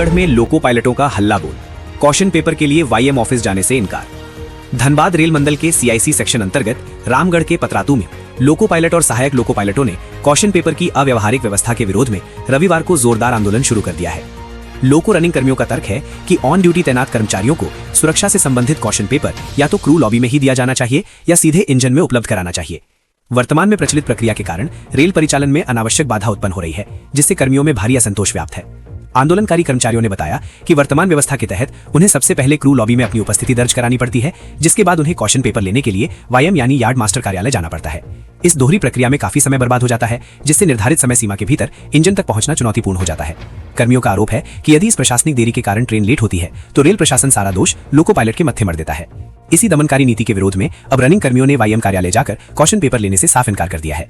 रामगढ़ में लोको पायलटों का हल्ला बोल, कॉशन पेपर के लिए वाईएम ऑफिस जाने से इनकार। धनबाद रेल मंडल के सीआईसी सेक्शन अंतर्गत रामगढ़ के पतरातू में लोको पायलट और सहायक लोको पायलटों ने कॉशन पेपर की अव्यवहारिक व्यवस्था के विरोध में रविवार को जोरदार आंदोलन शुरू कर दिया है। लोको रनिंग कर्मियों का तर्क है कि ऑन ड्यूटी तैनात कर्मचारियों को सुरक्षा से संबंधित कॉशन पेपर या तो क्रू लॉबी में ही दिया जाना चाहिए या सीधे इंजन में उपलब्ध कराना चाहिए। वर्तमान में प्रचलित प्रक्रिया के कारण रेल परिचालन में अनावश्यक बाधा उत्पन्न हो रही है, जिससे कर्मियों में भारी असंतोष व्याप्त है। आंदोलनकारी कर्मचारियों ने बताया कि वर्तमान व्यवस्था के तहत उन्हें सबसे पहले क्रू लॉबी में अपनी उपस्थिति दर्ज करानी पड़ती है, जिसके बाद उन्हें कॉशन पेपर लेने के लिए वाईएम यानी यार्ड मास्टर कार्यालय जाना पड़ता है। इस दोहरी प्रक्रिया में काफी समय बर्बाद हो जाता है, जिससे निर्धारित समय सीमा के भीतर इंजन तक पहुंचना चुनौतीपूर्ण हो जाता है। कर्मियों का आरोप है कि यदि इस प्रशासनिक देरी के कारण ट्रेन लेट होती है तो रेल प्रशासन सारा दोष लोको पायलट के मत्थे मर देता है। इसी दमनकारी नीति के विरोध में अब रनिंग कर्मियों ने वाईएम कार्यालय जाकर कॉशन पेपर लेने से साफ इनकार कर दिया है।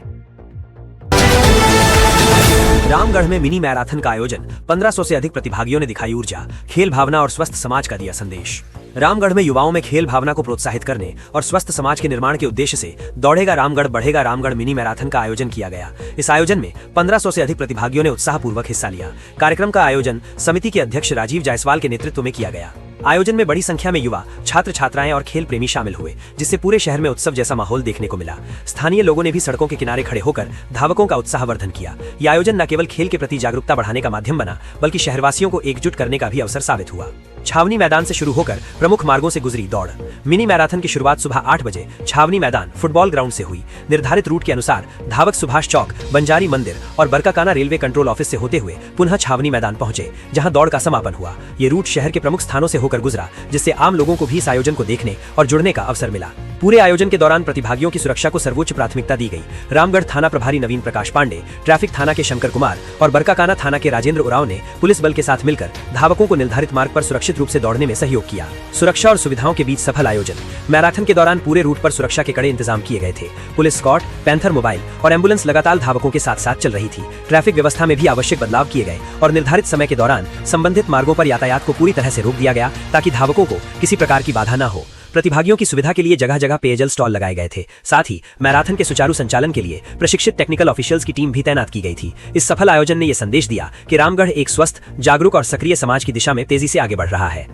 रामगढ़ में मिनी मैराथन का आयोजन, 1500 से अधिक प्रतिभागियों ने दिखाई ऊर्जा, खेल भावना और स्वस्थ समाज का दिया संदेश। रामगढ़ में युवाओं में खेल भावना को प्रोत्साहित करने और स्वस्थ समाज के निर्माण के उद्देश्य से दौड़ेगा रामगढ़ बढ़ेगा रामगढ़ मिनी मैराथन का आयोजन किया गया। इस आयोजन में 1500 से अधिक प्रतिभागियों ने उत्साहपूर्वक हिस्सा लिया। कार्यक्रम का आयोजन समिति के अध्यक्ष राजीव जायसवाल के नेतृत्व में किया गया। आयोजन में बड़ी संख्या में युवा, छात्र छात्राएं और खेल प्रेमी शामिल हुए, जिससे पूरे शहर में उत्सव जैसा माहौल देखने को मिला। स्थानीय लोगों ने भी सड़कों के किनारे खड़े होकर धावकों का उत्साहवर्धन किया। यह आयोजन न केवल खेल के प्रति जागरूकता बढ़ाने का माध्यम बना, बल्कि शहरवासियों को एकजुट करने का भी अवसर साबित हुआ। छावनी मैदान से शुरू होकर प्रमुख मार्गों से गुजरी दौड़। मिनी मैराथन की शुरुआत सुबह 8 बजे छावनी मैदान फुटबॉल ग्राउंड से हुई। निर्धारित रूट के अनुसार धावक सुभाष चौक, बंजारी मंदिर और बरकाकाना रेलवे कंट्रोल ऑफिस से होते हुए पुनः छावनी मैदान पहुंचे, जहां दौड़ का समापन हुआ। ये रूट शहर के प्रमुख स्थानों से होकर गुजरा, जिससे आम लोगों को भी इस आयोजन को देखने और जुड़ने का अवसर मिला। पूरे आयोजन के दौरान प्रतिभागियों की सुरक्षा को सर्वोच्च प्राथमिकता दी गई। रामगढ़ थाना प्रभारी नवीन प्रकाश पांडे, ट्रैफिक थाना के शंकर कुमार और बरकाकाना थाना के राजेंद्र उराव ने पुलिस बल के साथ मिलकर धावकों को निर्धारित मार्ग पर सुरक्षित रूप से दौड़ने में सहयोग किया। सुरक्षा और सुविधाओं के बीच सफल आयोजन। मैराथन के दौरान पूरे रूट पर सुरक्षा के कड़े इंतजाम किए गए थे। पुलिस स्क्वाड, पैंथर मोबाइल और एम्बुलेंस लगातार धावकों के साथ साथ चल रही थी। ट्रैफिक व्यवस्था में भी आवश्यक बदलाव किए गए और निर्धारित समय के दौरान संबंधित मार्गों पर यातायात को पूरी तरह से रोक दिया गया, ताकि धावकों को किसी प्रकार की बाधा न हो। प्रतिभागियों की सुविधा के लिए जगह जगह पेयजल स्टॉल लगाए गए थे। साथ ही मैराथन के सुचारू संचालन के लिए प्रशिक्षित टेक्निकल ऑफिशियल्स की टीम भी तैनात की गई थी। इस सफल आयोजन ने यह संदेश दिया कि रामगढ़ एक स्वस्थ, जागरूक और सक्रिय समाज की दिशा में तेजी से आगे बढ़ रहा है।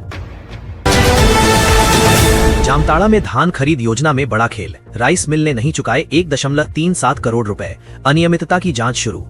जामताड़ा में धान खरीद योजना में बड़ा खेल, राइस मिल ने नहीं चुकाए 1.37 करोड़ रुपए, अनियमितता की जांच शुरू।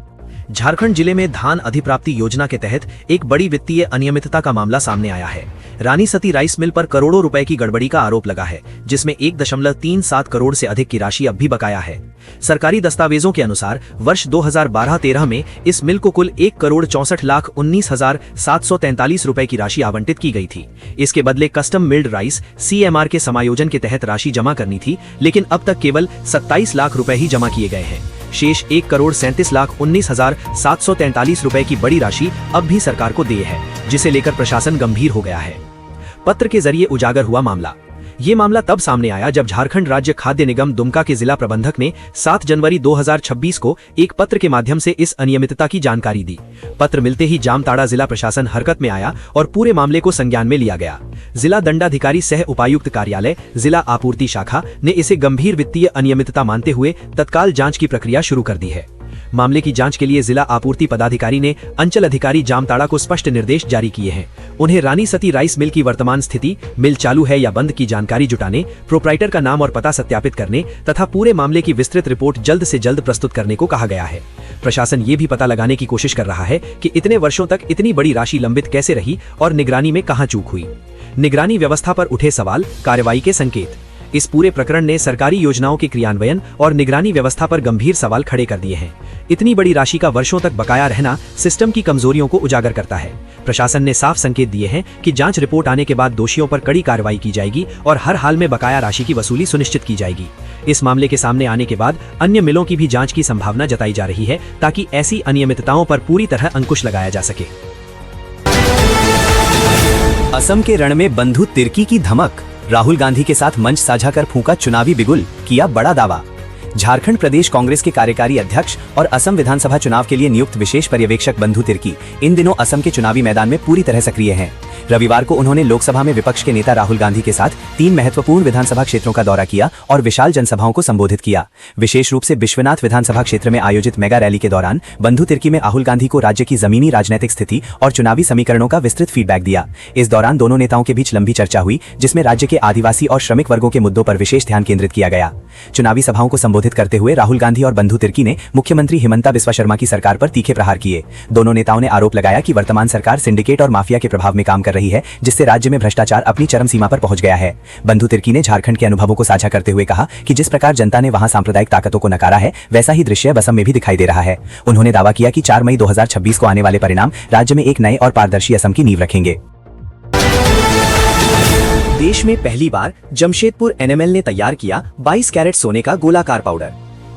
झारखंड जिले में धान अधिप्राप्ति योजना के तहत एक बड़ी वित्तीय अनियमितता का मामला सामने आया है। रानी सती राइस मिल पर करोड़ों रुपए की गड़बड़ी का आरोप लगा है, जिसमें 1.37 करोड़ से अधिक की राशि अब भी बकाया है। सरकारी दस्तावेजों के अनुसार वर्ष 2012-13 में इस मिल को कुल 1,64,19,743 रुपए की राशि आवंटित की गई थी। इसके बदले कस्टम मिल्ड राइस CMR के समायोजन के तहत राशि जमा करनी थी, लेकिन अब तक केवल 27 लाख रुपए ही जमा किए गए हैं। शेष 1,37,19,743 रुपए की बड़ी राशि अब भी सरकार को देय है, जिसे लेकर प्रशासन गंभीर हो गया है। पत्र के जरिए उजागर हुआ मामला। ये मामला तब सामने आया जब झारखंड राज्य खाद्य निगम दुमका के जिला प्रबंधक ने 7 जनवरी 2026 को एक पत्र के माध्यम से इस अनियमितता की जानकारी दी। पत्र मिलते ही जामताड़ा जिला प्रशासन हरकत में आया और पूरे मामले को संज्ञान में लिया गया। जिला दंडाधिकारी सह उपायुक्त कार्यालय, जिला आपूर्ति शाखा ने इसे गंभीर वित्तीय अनियमितता मानते हुए तत्काल जांच की प्रक्रिया शुरू कर दी है। मामले की जांच के लिए जिला आपूर्ति पदाधिकारी ने अंचल अधिकारी जामताड़ा को स्पष्ट निर्देश जारी किए हैं। उन्हें रानी सती राइस मिल की वर्तमान स्थिति, मिल चालू है या बंद की जानकारी जुटाने, प्रोप्राइटर का नाम और पता सत्यापित करने तथा पूरे मामले की विस्तृत रिपोर्ट जल्द से जल्द प्रस्तुत करने को कहा गया है। प्रशासन ये भी पता लगाने की कोशिश कर रहा है कि इतने वर्षों तक इतनी बड़ी राशि लंबित कैसे रही और निगरानी में कहां चूक हुई। निगरानी व्यवस्था पर उठे सवाल, कार्रवाई के संकेत। इस पूरे प्रकरण ने सरकारी योजनाओं के क्रियान्वयन और निगरानी व्यवस्था पर गंभीर सवाल खड़े कर दिए हैं। इतनी बड़ी राशि का वर्षों तक बकाया रहना सिस्टम की कमजोरियों को उजागर करता है। प्रशासन ने साफ संकेत दिए हैं कि जांच रिपोर्ट आने के बाद दोषियों पर कड़ी कार्रवाई की जाएगी और हर हाल में बकाया राशि की वसूली सुनिश्चित की जाएगी। इस मामले के सामने आने के बाद अन्य मिलों की भी जांच की संभावना जताई जा रही है, ताकि ऐसी अनियमितताओं पर पूरी तरह अंकुश लगाया जा सके। असम के रण में बंधु तिर्की की धमक, राहुल गांधी के साथ मंच साझा कर फूंका चुनावी बिगुल, किया बड़ा दावा। झारखंड प्रदेश कांग्रेस के कार्यकारी अध्यक्ष और असम विधानसभा चुनाव के लिए नियुक्त विशेष पर्यवेक्षक बंधु तिर्की इन दिनों असम के चुनावी मैदान में पूरी तरह सक्रिय हैं। रविवार को उन्होंने लोकसभा में विपक्ष के नेता राहुल गांधी के साथ 3 महत्वपूर्ण विधानसभा क्षेत्रों का दौरा किया और विशाल जनसभाओं को संबोधित किया। विशेष रूप से विश्वनाथ विधानसभा क्षेत्र में आयोजित मेगा रैली के दौरान बंधु तिर्की में राहुल गांधी को राज्य की जमीनी राजनीतिक स्थिति और चुनावी समीकरणों का विस्तृत फीडबैक दिया। इस दौरान दोनों नेताओं के बीच लंबी चर्चा हुई, जिसमें राज्य के आदिवासी और श्रमिक वर्गों के मुद्दों पर विशेष ध्यान केंद्रित किया गया। चुनावी सभाओं को संबोधित करते हुए राहुल गांधी और बंधु तिर्की ने मुख्यमंत्री हिमंता बिस्वा शर्मा की सरकार पर तीखे प्रहार किए। दोनों नेताओं ने आरोप लगाया कि वर्तमान सरकार सिंडिकेट और माफिया के प्रभाव में काम कर रही है, जिससे राज्य में भ्रष्टाचार अपनी चरम सीमा पर पहुंच गया है। बंधु तिर्की ने झारखंड के अनुभवों को साझा करते हुए कहा कि जिस प्रकार जनता ने वहां सांप्रदायिक ताकतों को नकारा है, वैसा ही दृश्य असम में भी दिखाई दे रहा है। उन्होंने दावा किया कि 4 मई 2026 को आने वाले परिणाम राज्य में एक नए और पारदर्शी असम की नींव रखेंगे। देश में पहली बार जमशेदपुर एनएमएल ने तैयार किया 22 कैरेट सोने का गोलाकार पाउडर।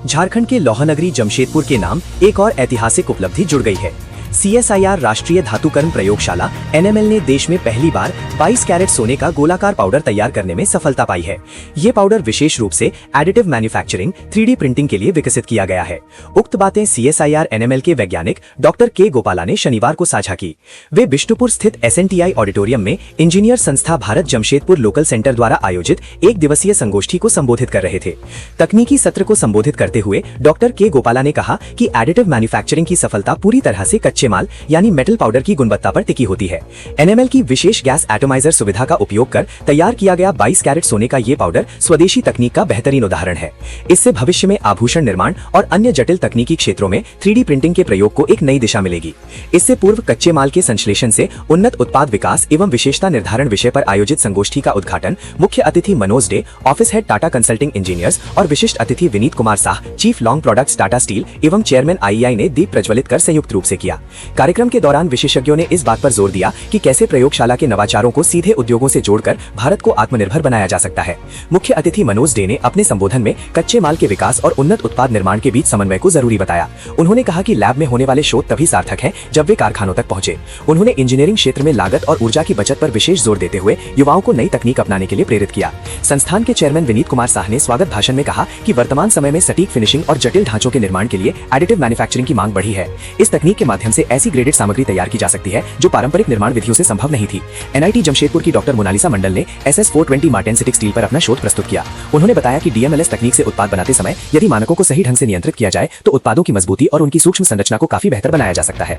झारखंड के लौहनगरी जमशेदपुर के नाम एक और ऐतिहासिक उपलब्धि जुड़ गई है। CSIR राष्ट्रीय धातुकर्म प्रयोगशाला NML ने देश में पहली बार 22 कैरेट सोने का गोलाकार पाउडर तैयार करने में सफलता पाई है। ये पाउडर विशेष रूप से एडिटिव मैन्युफैक्चरिंग 3D प्रिंटिंग के लिए विकसित किया गया है। उक्त बातें CSIR NML के वैज्ञानिक डॉक्टर के गोपाला ने शनिवार को साझा की। वे बिष्टुपुर स्थित SNTI ऑडिटोरियम में इंजीनियर संस्था भारत जमशेदपुर लोकल सेंटर द्वारा आयोजित एक दिवसीय संगोष्ठी को संबोधित कर रहे थे। तकनीकी सत्र को संबोधित करते हुए डॉक्टर के गोपाला ने कहा कि एडिटिव मैन्युफैक्चरिंग की सफलता पूरी तरह से कच्चे माल यानी मेटल पाउडर की गुणवत्ता पर टिकी होती है। NML की विशेष गैस एटोमाइजर सुविधा का उपयोग कर तैयार किया गया 22 कैरेट सोने का ये पाउडर स्वदेशी तकनीक का बेहतरीन उदाहरण है। इससे भविष्य में आभूषण निर्माण और अन्य जटिल तकनीकी क्षेत्रों में 3D प्रिंटिंग के प्रयोग को एक नई दिशा मिलेगी। इससे पूर्व कच्चे माल के संश्लेषण से उन्नत उत्पाद विकास एवं विशेषता निर्धारण विषय पर आयोजित संगोष्ठी का उद्घाटन मुख्य अतिथि Manoj day, office head Tata consulting engineers और विशिष्ट अतिथि Vineet Kumar Shah, chief long products Tata steel एवं चेयरमैन IEI ने दीप प्रज्वलित कर संयुक्त रूप से किया। कार्यक्रम के दौरान विशेषज्ञों ने इस बात पर जोर दिया कि कैसे प्रयोगशाला के नवाचारों को सीधे उद्योगों से जोड़कर भारत को आत्मनिर्भर बनाया जा सकता है। मुख्य अतिथि मनोज डे ने अपने संबोधन में कच्चे माल के विकास और उन्नत उत्पाद निर्माण के बीच समन्वय को जरूरी बताया। उन्होंने कहा कि लैब में होने वाले शोध तभी सार्थक हैं जब वे कारखानों तक पहुंचे। उन्होंने इंजीनियरिंग क्षेत्र में लागत और ऊर्जा की बचत पर विशेष जोर देते हुए युवाओं को नई तकनीक अपनाने के लिए प्रेरित किया। संस्थान के चेयरमैन विनीत कुमार शाह ने स्वागत भाषण में कहा कि वर्तमान समय में सटीक फिनिशिंग और जटिल ढांचों के निर्माण के लिए एडिटिव मैन्युफैक्चरिंग की मांग बढ़ी है। इस तकनीक के माध्यम से ऐसी ग्रेडेड सामग्री तैयार की जा सकती है जो पारंपरिक निर्माण विधियों से संभव नहीं थी। NIT जमशेदपुर की डॉक्टर मोनालिसा मंडल ने SS420 मार्टेंसिटिक स्टील पर अपना शोध प्रस्तुत किया। उन्होंने बताया कि DMLS तकनीक से उत्पाद बनाते समय यदि मानकों को सही ढंग से नियंत्रित किया जाए तो उत्पादों की मजबूती और उनकी सूक्ष्म संरचना को काफी बेहतर बनाया जा सकता है।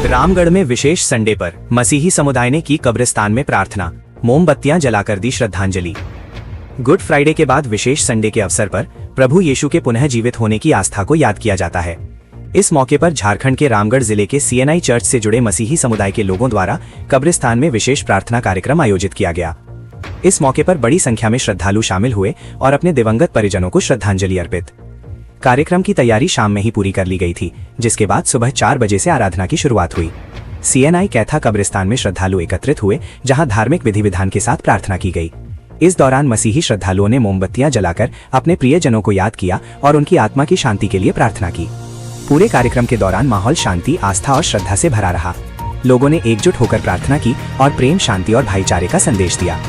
रामगढ़ में विशेष संडे पर मसीही समुदाय ने की कब्रिस्तान में प्रार्थना, मोमबत्तियां जलाकर दी श्रद्धांजलि। गुड फ्राइडे के बाद विशेष संडे के अवसर पर प्रभु यीशु के पुनः जीवित होने की आस्था को याद किया जाता है। इस मौके पर झारखंड के रामगढ़ जिले के CNI चर्च से जुड़े मसीही समुदाय के लोगों द्वारा कब्रिस्तान में विशेष प्रार्थना कार्यक्रम आयोजित किया गया। इस मौके पर बड़ी संख्या में श्रद्धालु शामिल हुए और अपने दिवंगत परिजनों को श्रद्धांजलि अर्पित। कार्यक्रम की तैयारी शाम में ही पूरी कर ली गई थी, जिसके बाद सुबह 4 बजे से आराधना की शुरुआत हुई। CNI कैथा कब्रिस्तान में श्रद्धालु एकत्रित हुए, जहां धार्मिक विधि विधान के साथ प्रार्थना की गई। इस दौरान मसीही श्रद्धालुओं ने मोमबत्तियां जलाकर अपने प्रियजनों को याद किया और उनकी आत्मा की शांति के लिए प्रार्थना की। पूरे कार्यक्रम के दौरान माहौल शांति, आस्था और श्रद्धा से भरा रहा। लोगों ने एकजुट होकर प्रार्थना की और प्रेम, शांति और भाईचारे का संदेश दिया।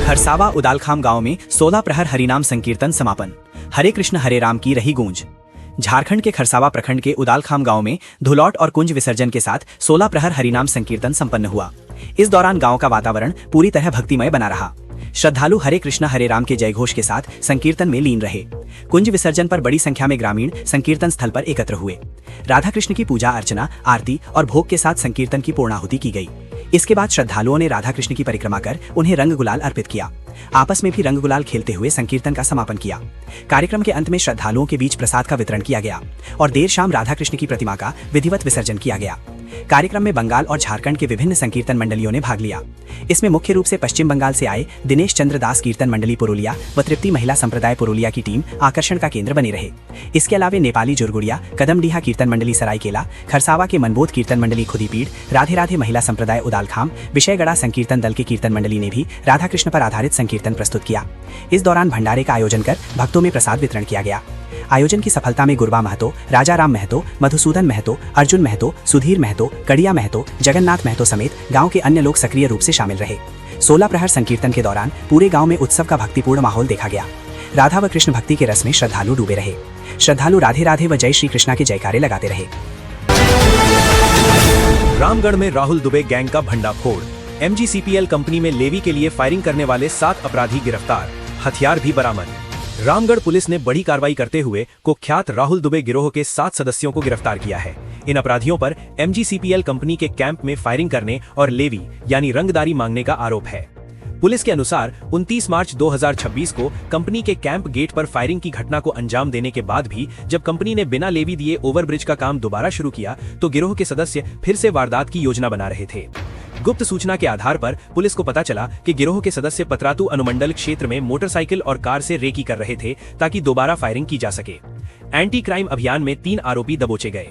खरसावा उदालखाम गांव में 16 प्रहर हरिनाम संकीर्तन समापन। हरे कृष्ण हरे राम की रही गूंज। झारखंड के खरसावा प्रखंड के उदालखाम गांव में धुलौट और कुंज विसर्जन के साथ 16 प्रहर हरिनाम संकीर्तन संपन्न हुआ। इस दौरान गांव का वातावरण पूरी तरह भक्तिमय बना रहा। श्रद्धालु हरे कृष्ण हरे राम के जयघोष के साथ संकीर्तन में लीन रहे। कुंज विसर्जन पर बड़ी संख्या में ग्रामीण संकीर्तन स्थल पर एकत्र हुए। राधा कृष्ण की पूजा अर्चना, आरती और भोग के साथ संकीर्तन की पूर्णाहुति की गई। इसके बाद श्रद्धालुओं ने राधा कृष्ण की परिक्रमा कर उन्हें रंग गुलाल अर्पित किया। आपस में भी रंग गुलाल खेलते हुए संकीर्तन का समापन किया। कार्यक्रम के अंत में श्रद्धालुओं के बीच प्रसाद का वितरण किया गया और देर शाम राधा कृष्ण की प्रतिमा का विधिवत विसर्जन किया गया। कार्यक्रम में बंगाल और झारखंड के विभिन्न संकीर्तन मंडलियों ने भाग लिया। इसमें मुख्य रूप से पश्चिम बंगाल से आए दिनेश चंद्र दास कीर्तन मंडली पुरुलिया व तृप्ति महिला संप्रदाय पुरुलिया की टीम आकर्षण का केंद्र बनी रहे। इसके अलावा नेपाली जुरगुड़िया, कदमडीहा कीर्तन मंडली सरायकेला, खरसावा के मनबोध कीर्तन मंडली खुदीपीड़, राधे राधे महिला संप्रदाय उदालखाम, विषयगढ़ा संकीर्तन दल के कीर्तन मंडली ने भी राधा कृष्ण पर आधारित संकीर्तन प्रस्तुत किया। इस दौरान भंडारे का आयोजन कर भक्तों में प्रसाद वितरण किया गया। आयोजन की सफलता में गुरबा महतो, राजा राम महतो, मधुसूदन महतो, अर्जुन महतो, सुधीर महतो, कड़िया महतो, जगन्नाथ महतो समेत गांव के अन्य लोग सक्रिय रूप से शामिल रहे। 16 प्रहर संकीर्तन के दौरान पूरे गांव में उत्सव का भक्तिपूर्ण माहौल देखा गया। राधा व कृष्ण भक्ति के रस में श्रद्धालु डूबे रहे। श्रद्धालु राधे राधे व जय श्री कृष्णा के जयकारे लगाते रहे। रामगढ़ में राहुल दुबे गैंग का भंडाफोड़। MGCPL कंपनी में लेवी के लिए फायरिंग करने वाले 7 अपराधी गिरफ्तार, हथियार भी बरामद। रामगढ़ पुलिस ने बड़ी कार्रवाई करते हुए कुख्यात राहुल दुबे गिरोह के 7 सदस्यों को गिरफ्तार किया है। इन अपराधियों पर MGCPL कंपनी के कैंप में फायरिंग करने और लेवी यानी रंगदारी मांगने का आरोप है। पुलिस के अनुसार 29 मार्च 2026 को कंपनी के कैंप गेट पर फायरिंग की घटना को अंजाम देने के बाद भी जब कंपनी ने बिना लेवी दिए ओवरब्रिज का काम दोबारा शुरू किया तो गिरोह के सदस्य फिर से वारदात की योजना बना रहे थे। गुप्त सूचना के आधार पर पुलिस को पता चला कि गिरोह के सदस्य पतरातू अनुमंडल क्षेत्र में मोटरसाइकिल और कार से रेकी कर रहे थे ताकि दोबारा फायरिंग की जा सके। एंटी क्राइम अभियान में 3 आरोपी दबोचे गए।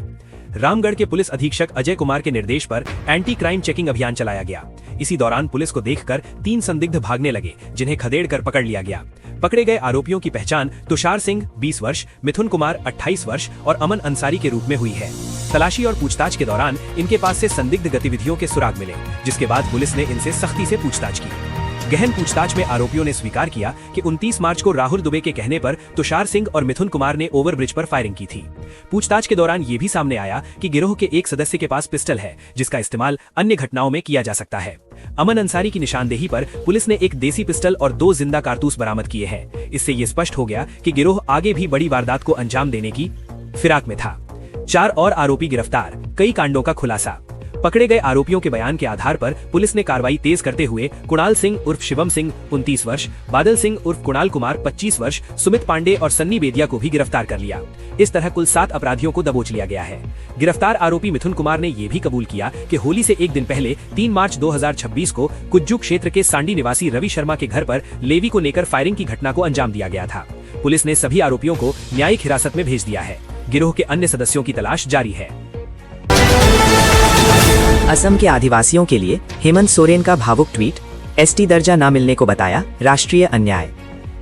रामगढ़ के पुलिस अधीक्षक अजय कुमार के निर्देश पर एंटी क्राइम चेकिंग अभियान चलाया गया। इसी दौरान पुलिस को देखकर 3 संदिग्ध भागने लगे, जिन्हें खदेड़कर पकड़ लिया गया। पकड़े गए आरोपियों की पहचान तुषार सिंह 20 वर्ष, मिथुन कुमार 28 वर्ष और अमन अंसारी के रूप में हुई है। तलाशी और पूछताछ के दौरान इनके पास से संदिग्ध गतिविधियों के सुराग मिले, जिसके बाद पुलिस ने इनसे सख्ती से पूछताछ की। गहन पूछताछ में आरोपियों ने स्वीकार किया कि 29 मार्च को राहुल दुबे के कहने पर तुषार सिंह और मिथुन कुमार ने ओवरब्रिज पर फायरिंग की थी। पूछताछ के दौरान ये भी सामने आया कि गिरोह के एक सदस्य के पास पिस्टल है, जिसका इस्तेमाल अन्य घटनाओं में किया जा सकता है। अमन अंसारी की निशानदेही पर पुलिस ने एक देसी पिस्टल और 2 जिंदा कारतूस बरामद किए हैं। इससे ये स्पष्ट हो गया कि गिरोह आगे भी बड़ी वारदात को अंजाम देने की फिराक में था। 4 और आरोपी गिरफ्तार, कई कांडों का खुलासा। पकड़े गए आरोपियों के बयान के आधार पर पुलिस ने कार्रवाई तेज करते हुए कुणाल सिंह उर्फ शिवम सिंह 29 वर्ष, बादल सिंह उर्फ कुणाल कुमार 25 वर्ष, सुमित पांडे और सन्नी बेदिया को भी गिरफ्तार कर लिया। इस तरह कुल 7 अपराधियों को दबोच लिया गया है। गिरफ्तार आरोपी मिथुन कुमार ने यह भी कबूल किया कि होली से एक दिन पहले 3 मार्च 2026 को कुज्जू क्षेत्र के सांडी निवासी रवि शर्मा के घर पर लेवी को लेकर फायरिंग की घटना को अंजाम दिया गया था। पुलिस ने सभी आरोपियों को न्यायिक हिरासत में भेज दिया है। गिरोह के अन्य सदस्यों की तलाश जारी है। असम के आदिवासियों के लिए हेमंत सोरेन का भावुक ट्वीट, एसटी दर्जा न मिलने को बताया राष्ट्रीय अन्याय।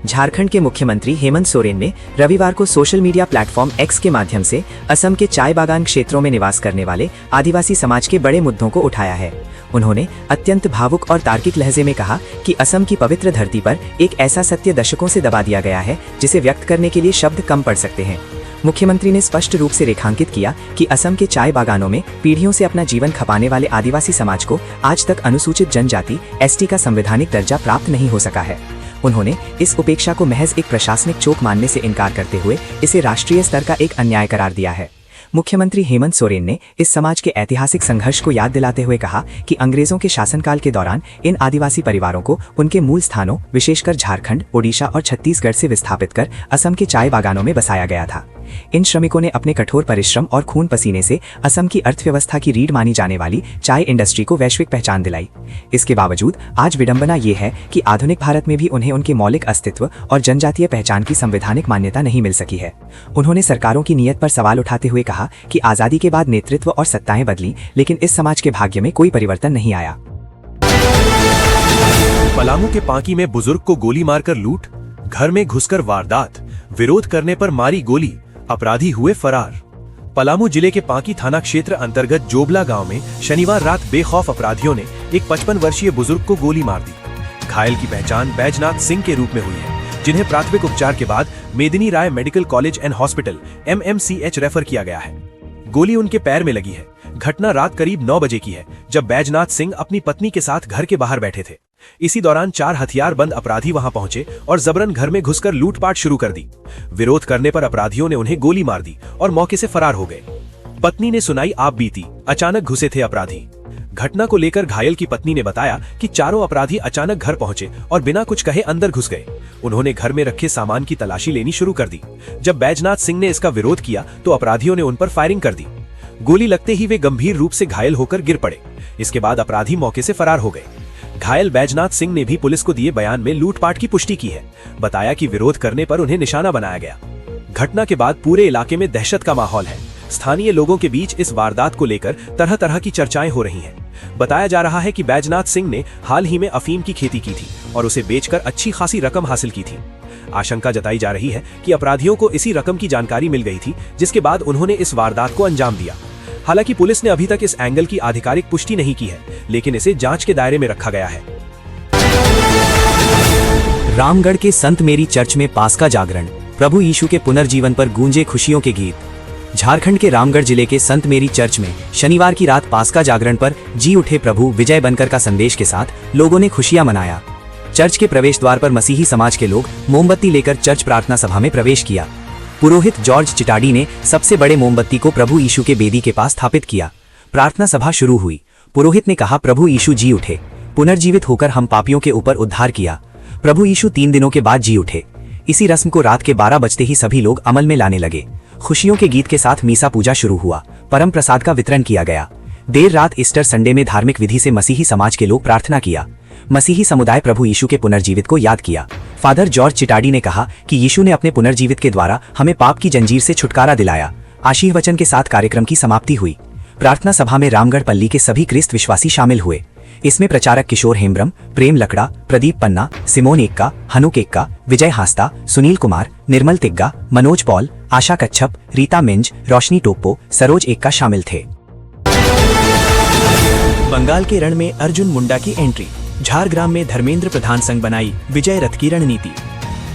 झारखंड के मुख्यमंत्री हेमंत सोरेन ने रविवार को सोशल मीडिया प्लेटफॉर्म एक्स के माध्यम से असम के चाय बागान क्षेत्रों में निवास करने वाले आदिवासी समाज के बड़े मुद्दों को उठाया है। उन्होंने अत्यंत भावुक और तार्किक लहजे में कहा कि असम की पवित्र धरती पर एक ऐसा सत्य दशकों से दबा दिया गया है जिसे व्यक्त करने के लिए शब्द कम पड़ सकते हैं। मुख्यमंत्री ने स्पष्ट रूप से रेखांकित किया कि असम के चाय बागानों में पीढ़ियों से अपना जीवन खपाने वाले आदिवासी समाज को आज तक अनुसूचित जनजाति एसटी का संवैधानिक दर्जा प्राप्त नहीं हो सका है। उन्होंने इस उपेक्षा को महज एक प्रशासनिक चूक मानने से इनकार करते हुए इसे राष्ट्रीय स्तर का एक अन्याय करार दिया है। मुख्यमंत्री हेमंत सोरेन ने इस समाज के ऐतिहासिक संघर्ष को याद दिलाते हुए कहा कि अंग्रेजों के शासनकाल के दौरान इन आदिवासी परिवारों को उनके मूल स्थानों विशेषकर झारखंड, ओडिशा और छत्तीसगढ़ से विस्थापित कर असम के चाय बागानों में बसाया गया था। इन श्रमिकों ने अपने कठोर परिश्रम और खून पसीने से असम की अर्थव्यवस्था की रीढ़ मानी जाने वाली चाय इंडस्ट्री को वैश्विक पहचान दिलाई। इसके बावजूद आज विडंबना ये है कि आधुनिक भारत में भी उन्हें उनके मौलिक अस्तित्व और जनजातीय पहचान की संवैधानिक मान्यता नहीं मिल सकी है। उन्होंने सरकारों की नीयत पर सवाल उठाते हुए कहा कि आजादी के बाद नेतृत्व और सत्ताएं बदली, लेकिन इस समाज के भाग्य में कोई परिवर्तन नहीं आया। पलामू के पांकी में बुजुर्ग को गोली मारकर लूट, घर में घुसकर वारदात, विरोध करने पर मारी गोली, अपराधी हुए फरार। पलामू जिले के पांकी थाना क्षेत्र अंतर्गत जोबला गांव में शनिवार रात बेखौफ अपराधियों ने एक 55 वर्षीय बुजुर्ग को गोली मार दी। घायल की पहचान बैजनाथ सिंह के रूप में हुई है, जिन्हें प्राथमिक उपचार के बाद Medini Rai medical college and hospital MMCH refer किया गया है। गोली उनके पैर में लगी है। घटना रात करीब 9 बजे की है, जब बैजनाथ सिंह अपनी पत्नी के साथ घर के बाहर बैठे थे। इसी दौरान 4 हथियारबंद अपराधी वहां पहुंचे और जबरन घर में घुसकर लूटपाट शुरू कर दी। विरोध करने पर अपराधियों ने उन्हें गोली मार दी और मौके से फरार हो गए। पत्नी ने सुनाई आप बीती, अचानक घुसे थे अपराधी। घटना को लेकर घायल की पत्नी ने बताया कि चारों अपराधी अचानक घर पहुंचे और बिना कुछ कहे अंदर घुस गए। उन्होंने घर में रखे सामान की तलाशी लेनी शुरू कर दी। जब बैजनाथ सिंह ने इसका विरोध किया तो अपराधियों ने उन पर फायरिंग कर दी। गोली लगते ही वे गंभीर रूप से घायल होकर गिर पड़े। इसके बाद अपराधी मौके से फरार हो गए। घायल बैजनाथ सिंह ने भी पुलिस को दिए बयान में लूटपाट की पुष्टि की है। बताया कि विरोध करने पर उन्हें निशाना बनाया गया। घटना के बाद पूरे इलाके में दहशत का माहौल है। स्थानीय लोगों के बीच इस वारदात को लेकर तरह तरह की चर्चाएं हो रही हैं। बताया जा रहा है कि बैजनाथ सिंह ने हाल ही में अफीम की खेती की थी और उसे बेचकर अच्छी खासी रकम हासिल की थी। आशंका जताई जा रही है कि अपराधियों को इसी रकम की जानकारी मिल गई थी, जिसके बाद उन्होंने इस वारदात को अंजाम दिया। हालांकि पुलिस ने अभी तक इस एंगल की आधिकारिक पुष्टि नहीं की है, लेकिन इसे जांच के दायरे में रखा गया है। रामगढ़ के संत मेरी चर्च में पास्का जागरण, प्रभु यीशु के पुनर्जीवन पर गूंजे खुशियों के गीत। झारखंड के रामगढ़ जिले के संत मेरी चर्च में शनिवार की रात पास्का जागरण पर जी उठे प्रभु विजय बनकर का संदेश के साथ लोगों ने खुशियां मनाया। चर्च के प्रवेश द्वार पर मसीही समाज के लोग मोमबत्ती लेकर चर्च प्रार्थना सभा में प्रवेश किया। पुरोहित जॉर्ज चिटाडी ने सबसे बड़े मोमबत्ती को प्रभु यीशु के बेदी के पास स्थापित किया। प्रार्थना सभा शुरू हुई। पुरोहित ने कहा, प्रभु यीशु जी उठे, पुनर्जीवित होकर हम पापियों के ऊपर उद्धार किया। प्रभु यीशु 3 दिनों के बाद जी उठे। इसी रस्म को रात के 12 बजते ही सभी लोग अमल में लाने लगे। खुशियों के गीत के साथ मीसा पूजा शुरू हुआ। परम प्रसाद का वितरण किया गया। देर रात ईस्टर संडे में धार्मिक विधि से मसीही समाज के लोग प्रार्थना किया। मसीही समुदाय प्रभु यीशु के पुनर्जीवित को याद किया। फादर जॉर्ज चिटाडी ने कहा कि यीशु ने अपने पुनर्जीवित के द्वारा हमें पाप की जंजीर से छुटकारा दिलाया। आशीर्वचन के साथ कार्यक्रम की समाप्ति हुई। प्रार्थना सभा में रामगढ़ पल्ली के सभी क्रिस्त विश्वासी शामिल हुए। इसमें प्रचारक किशोर हेम्ब्रम, प्रेम लकड़ा, प्रदीप पन्ना, सिमोन एक्का, हनुक एक्का, विजय हास्ता, सुनील कुमार, निर्मल तिग्गा, मनोज पॉल, आशा कच्छप, रीता मिंज, रोशनी टोप्पो, सरोज एक्का शामिल थे। बंगाल के रण में अर्जुन मुंडा की एंट्री। झारग्राम में धर्मेंद्र प्रधान संग बनाई विजय रथ की रणनीति।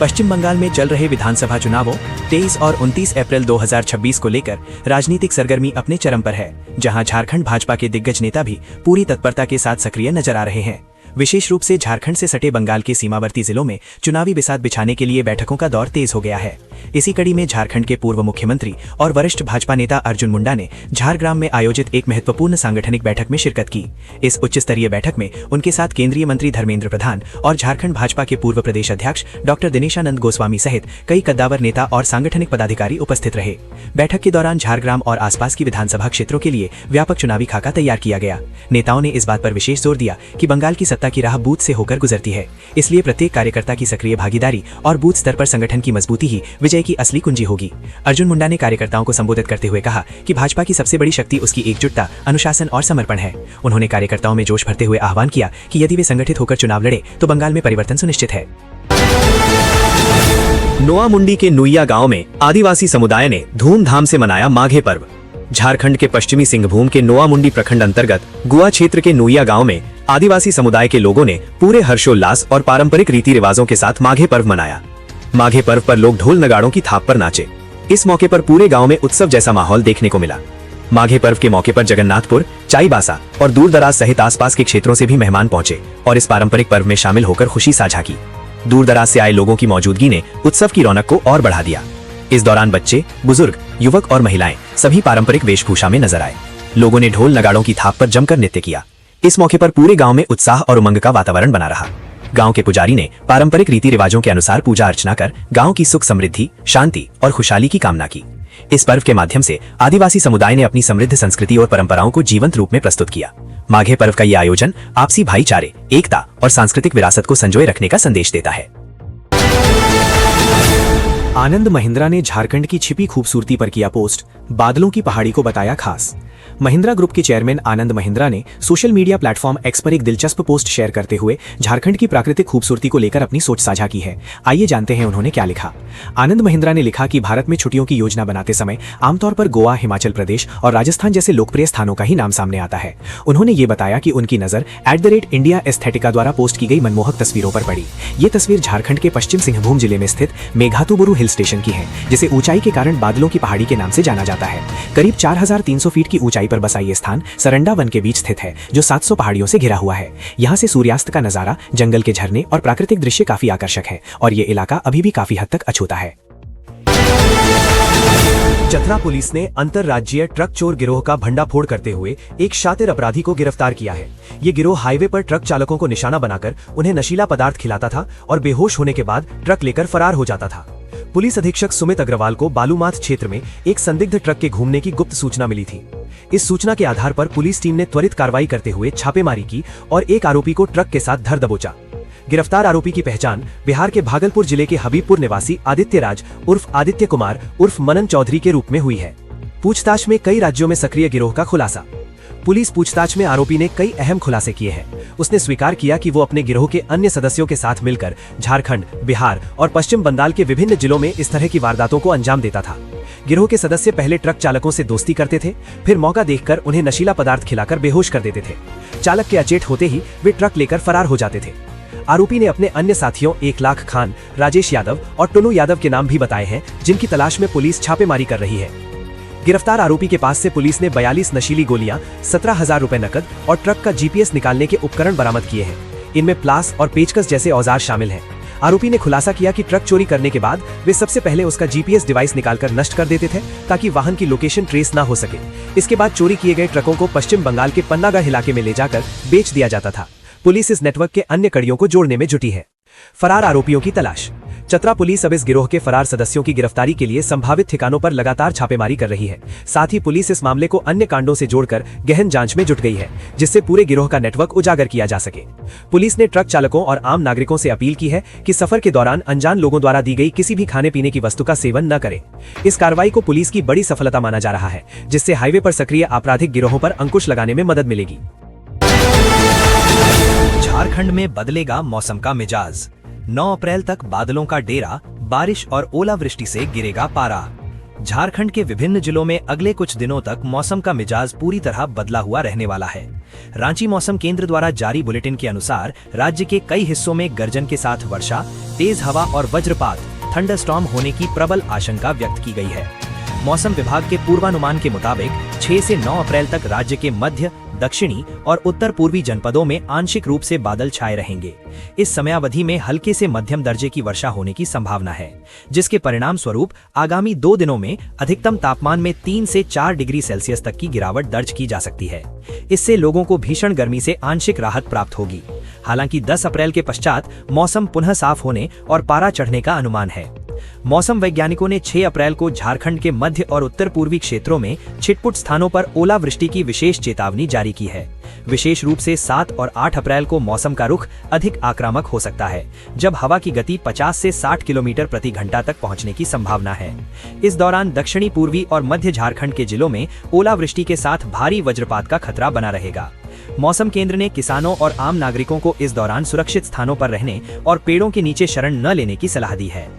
पश्चिम बंगाल में चल रहे विधानसभा चुनावों 23 और 29 अप्रैल 2026 को लेकर राजनीतिक सरगर्मी अपने चरम पर है, जहां झारखंड भाजपा के दिग्गज नेता भी पूरी तत्परता के साथ सक्रिय नजर आ रहे हैं। विशेष रूप से झारखंड से सटे बंगाल के सीमावर्ती जिलों में चुनावी बिसात बिछाने के लिए बैठकों का दौर तेज हो गया है। इसी कड़ी में झारखंड के पूर्व मुख्यमंत्री और वरिष्ठ भाजपा नेता अर्जुन मुंडा ने झारग्राम में आयोजित एक महत्वपूर्ण सांगठनिक बैठक में शिरकत की। इस उच्च स्तरीय बैठक में उनके साथ केंद्रीय मंत्री धर्मेंद्र प्रधान और झारखंड भाजपा के पूर्व प्रदेश अध्यक्ष डॉक्टर दिनेशानंद गोस्वामी सहित कई कद्दावर नेता और सांगठनिक पदाधिकारी उपस्थित रहे। बैठक के दौरान झारग्राम और आसपास की विधानसभा क्षेत्रों के लिए व्यापक चुनावी खाका तैयार किया गया। नेताओं ने इस बात पर विशेष जोर दिया कि बंगाल की सत्ता की राह बूथ से होकर गुजरती है, इसलिए प्रत्येक कार्यकर्ता की सक्रिय भागीदारी और बूथ स्तर पर संगठन की मजबूती ही विजय की असली कुंजी होगी। अर्जुन मुंडा ने कार्यकर्ताओं को संबोधित करते हुए कहा कि भाजपा की सबसे बड़ी शक्ति उसकी एकजुटता, अनुशासन और समर्पण है। उन्होंने कार्यकर्ताओं में जोश भरते हुए आह्वान किया कि यदि वे संगठित होकर चुनाव लड़े तो बंगाल में परिवर्तन सुनिश्चित है। नोआमुंडी के नुइया गांव में आदिवासी समुदाय ने धूमधाम से मनाया माघे पर्व। झारखंड के पश्चिमी सिंहभूम के नोआमुंडी प्रखंड अंतर्गत गुआ क्षेत्र के नुइया गांव में आदिवासी समुदाय के लोगों ने पूरे हर्षोल्लास और पारंपरिक रीति रिवाजों के साथ माघे पर्व मनाया। माघे पर्व पर लोग ढोल नगाड़ों की थाप पर नाचे। इस मौके पर पूरे गांव में उत्सव जैसा माहौल देखने को मिला। माघे पर्व के मौके पर जगन्नाथपुर, चाईबासा और दूर दराज सहित आसपास के क्षेत्रों से भी मेहमान पहुंचे और इस पारंपरिक पर्व में शामिल होकर खुशी साझा की। दूर दराज से आए लोगों की मौजूदगी ने उत्सव की रौनक को और बढ़ा दिया। इस दौरान बच्चे, बुजुर्ग, युवक और महिलाएं सभी पारंपरिक वेशभूषा में नजर आए। लोगों ने ढोल नगाड़ों की थाप पर जमकर नृत्य किया। इस मौके पर पूरे गांव में उत्साह और उमंग का वातावरण बना रहा। गांव के पुजारी ने पारंपरिक रीति रिवाजों के अनुसार पूजा अर्चना कर गांव की सुख समृद्धि, शांति और खुशहाली की कामना की। इस पर्व के माध्यम से आदिवासी समुदाय ने अपनी समृद्ध संस्कृति और परंपराओं को जीवंत रूप में प्रस्तुत किया। माघे पर्व का ये आयोजन आपसी भाईचारे, एकता और सांस्कृतिक विरासत को संजोए रखने का संदेश देता है। आनंद महिंद्रा ने झारखंड की छिपी खूबसूरती पर किया पोस्ट, बादलों की पहाड़ी को बताया खास। महिंद्रा ग्रुप के चेयरमैन आनंद महिंद्रा ने सोशल मीडिया प्लेटफॉर्म एक्स पर एक दिलचस्प पोस्ट शेयर करते हुए झारखंड की प्राकृतिक खूबसूरती को लेकर अपनी सोच साझा की है। आइए जानते हैं उन्होंने क्या लिखा। आनंद महिंद्रा ने लिखा कि भारत में छुट्टियों की योजना बनाते समय आमतौर पर गोवा, हिमाचल प्रदेश और राजस्थान जैसे लोकप्रिय स्थानों का ही नाम सामने आता है। उन्होंने ये बताया कि उनकी नजर @इंडिया एस्थेटिका द्वारा पोस्ट की गई मनमोहक तस्वीरों पर पड़ी। ये तस्वीर झारखंड के पश्चिम सिंहभूम जिले में स्थित मेघातुबुरु हिल स्टेशन की है, जिसे ऊंचाई के कारण बादलों की पहाड़ी के नाम से जाना जाता है। करीब 4300 फीट की ऊंचाई पर बसा ये स्थान सरंडा वन के बीच स्थित है, जो 700 पहाड़ियों से घिरा हुआ है। यहाँ से सूर्यास्त का नजारा, जंगल के झरने और प्राकृतिक दृश्य काफी आकर्षक है और ये इलाका अभी भी काफी हद तक अछूता है। चतरा पुलिस ने अंतरराज्यीय ट्रक चोर गिरोह का भंडाफोड़ करते हुए एक शातिर अपराधी को गिरफ्तार किया है। ये गिरोह हाईवे पर ट्रक चालकों को निशाना बनाकर उन्हें नशीला पदार्थ खिलाता था और बेहोश होने के बाद ट्रक लेकर फरार हो जाता था। पुलिस अधीक्षक सुमित अग्रवाल को बालूमाथ क्षेत्र में एक संदिग्ध ट्रक के घूमने की गुप्त सूचना मिली थी। इस सूचना के आधार पर पुलिस टीम ने त्वरित कार्रवाई करते हुए छापेमारी की और एक आरोपी को ट्रक के साथ धर दबोचा। गिरफ्तार आरोपी की पहचान बिहार के भागलपुर जिले के हबीबपुर निवासी आदित्य राज उर्फ आदित्य कुमार उर्फ मनन चौधरी के रूप में हुई है। पूछताछ में कई राज्यों में सक्रिय गिरोह का खुलासा। पुलिस पूछताछ में आरोपी ने कई अहम खुलासे किए हैं। उसने स्वीकार किया कि वो अपने गिरोह के अन्य सदस्यों के साथ मिलकर झारखंड, बिहार और पश्चिम बंगाल के विभिन्न जिलों में इस तरह की वारदातों को अंजाम देता था। गिरोह के सदस्य पहले ट्रक चालकों से दोस्ती करते थे, फिर मौका देखकर उन्हें नशीला पदार्थ खिलाकर बेहोश कर देते थे। चालक के अचेत होते ही वे ट्रक लेकर फरार हो जाते थे। आरोपी ने अपने अन्य साथियों 1 लाख खान, राजेश यादव और टुनू यादव के नाम भी बताए हैं, जिनकी तलाश में पुलिस छापेमारी कर रही है। गिरफ्तार आरोपी के पास से पुलिस ने 42 नशीली गोलियां, 17,000 रुपए नकद और ट्रक का जीपीएस निकालने के उपकरण बरामद किए हैं। इनमें प्लास और पेचकस जैसे औजार शामिल हैं। आरोपी ने खुलासा किया कि ट्रक चोरी करने के बाद वे सबसे पहले उसका जीपीएस डिवाइस निकालकर नष्ट कर देते थे ताकि वाहन की लोकेशन ट्रेस ना हो सके। इसके बाद चोरी किए गए ट्रकों को पश्चिम बंगाल के पन्नागढ़ इलाके में ले जाकर बेच दिया जाता था। पुलिस इस नेटवर्क के अन्य कड़ियों को जोड़ने में जुटी है। फरार आरोपियों की तलाश। चतरा पुलिस अब इस गिरोह के फरार सदस्यों की गिरफ्तारी के लिए संभावित ठिकानों पर लगातार छापेमारी कर रही है। साथ ही पुलिस इस मामले को अन्य कांडों से जोड़कर गहन जांच में जुट गई है, जिससे पूरे गिरोह का नेटवर्क उजागर किया जा सके। पुलिस ने ट्रक चालकों और आम नागरिकों से अपील की है कि सफर के दौरान अनजान लोगों द्वारा दी गई किसी भी खाने पीने की वस्तु का सेवन न करें। इस कार्रवाई को पुलिस की बड़ी सफलता माना जा रहा है, जिससे हाईवे पर सक्रिय आपराधिक गिरोहों पर अंकुश लगाने में मदद मिलेगी। झारखंड में बदलेगा मौसम का मिजाज। 9 अप्रैल तक बादलों का डेरा, बारिश और ओलावृष्टि से गिरेगा पारा। झारखंड के विभिन्न जिलों में अगले कुछ दिनों तक मौसम का मिजाज पूरी तरह बदला हुआ रहने वाला है। रांची मौसम केंद्र द्वारा जारी बुलेटिन के अनुसार राज्य के कई हिस्सों में गर्जन के साथ वर्षा, तेज हवा और वज्रपात, थंडरस्टॉर्म होने की प्रबल आशंका व्यक्त की गई है। मौसम विभाग के पूर्वानुमान के मुताबिक 6 से 9 अप्रैल तक राज्य के मध्य, दक्षिणी और उत्तर पूर्वी जनपदों में आंशिक रूप से बादल छाए रहेंगे। इस समयावधि में हल्के से मध्यम दर्जे की वर्षा होने की संभावना है, जिसके परिणाम स्वरूप आगामी 2 दिनों में अधिकतम तापमान में 3 से 4 डिग्री सेल्सियस तक की गिरावट दर्ज की जा सकती है। इससे लोगों को भीषण गर्मी से आंशिक राहत प्राप्त होगी। हालांकि 10 अप्रैल के पश्चात मौसम पुनः साफ होने और पारा चढ़ने का अनुमान है। मौसम वैज्ञानिकों ने 6 अप्रैल को झारखंड के मध्य और उत्तर पूर्वी क्षेत्रों में छिटपुट स्थानों पर ओलावृष्टि की विशेष चेतावनी जारी की है। विशेष रूप से 7 और 8 अप्रैल को मौसम का रुख अधिक आक्रामक हो सकता है, जब हवा की गति 50 से 60 किलोमीटर प्रति घंटा तक पहुंचने की संभावना है। इस दौरान दक्षिणी पूर्वी और मध्य झारखंड के जिलों में ओलावृष्टि के साथ भारी वज्रपात का खतरा बना रहेगा। मौसम केंद्र ने किसानों और आम नागरिकों को इस दौरान सुरक्षित स्थानों पर रहने और पेड़ों के नीचे शरण न लेने की सलाह दी है।